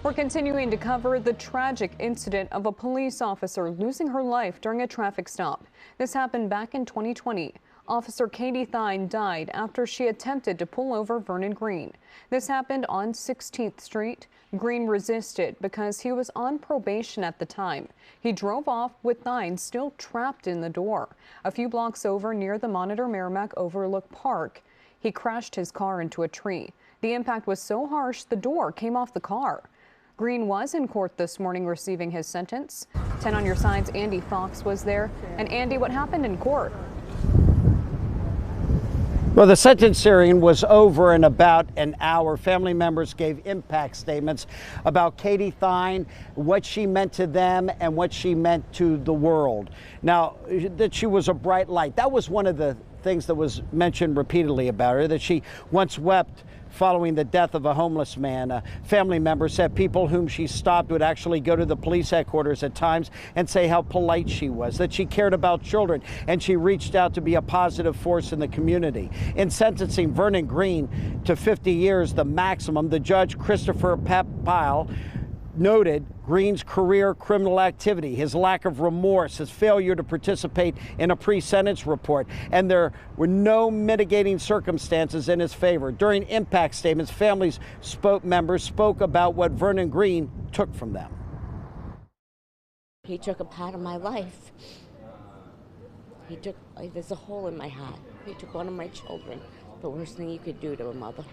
We're continuing to cover the tragic incident of a police officer losing her life during a traffic stop. This happened back in 2020. Officer Katie Thine died after she attempted to pull over Vernon Green. This happened on 16th Street. Green resisted because he was on probation at the time. He drove off with Thine still trapped in the door. A few blocks over near the Monitor Merrimack Overlook Park, he crashed his car into a tree. The impact was so harsh the door came off the car. Green was in court this morning receiving his sentence. 10 on your side's Andy Fox was there. And Andy, what happened in court? Well, the sentence hearing was over in about an hour. Family members gave impact statements about Katie Thine, what she meant to them and what she meant to the world. Now, that she was a bright light. That was one of the things that was mentioned repeatedly about her, that she once wept following the death of a homeless man. Family members said people whom she stopped would actually go to the police headquarters at times and say how polite she was, that she cared about children, and she reached out to be a positive force in the community. In sentencing Vernon Green to 50 years, the maximum, the judge, Christopher Pyle, noted Green's career criminal activity, his lack of remorse, his failure to participate in a pre-sentence report, and there were no mitigating circumstances in his favor. During impact statements, members spoke about what Vernon Green took from them. He took a part of my life. There's a hole in my heart. He took one of my children, the worst thing you could do to a mother.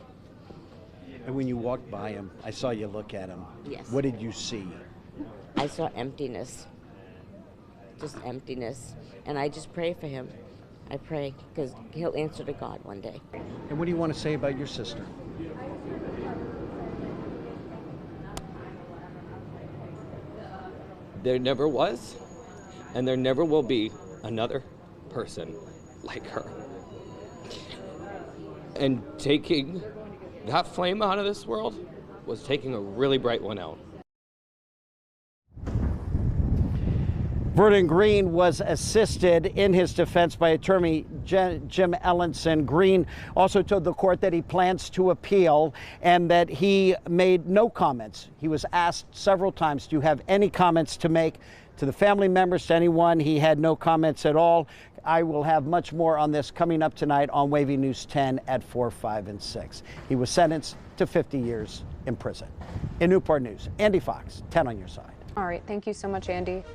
And when you walked by him, I saw you look at him. Yes. What did you see? I saw emptiness, just emptiness. And I just pray for him. I pray because he'll answer to God one day. And what do you want to say about your sister? There never was, and there never will be another person like her. And taking that flame out of this world was taking a really bright one out. Vernon Green was assisted in his defense by attorney Jim Ellenson. Green also told the court that he plans to appeal and that he made no comments. He was asked several times, do you have any comments to make to the family members, to anyone? He had no comments at all. I will have much more on this coming up tonight on WAVY News 10 at 4, 5, and 6. He was sentenced to 50 years in prison. In Newport News, Andy Fox, 10 on your side. All right. Thank you so much, Andy.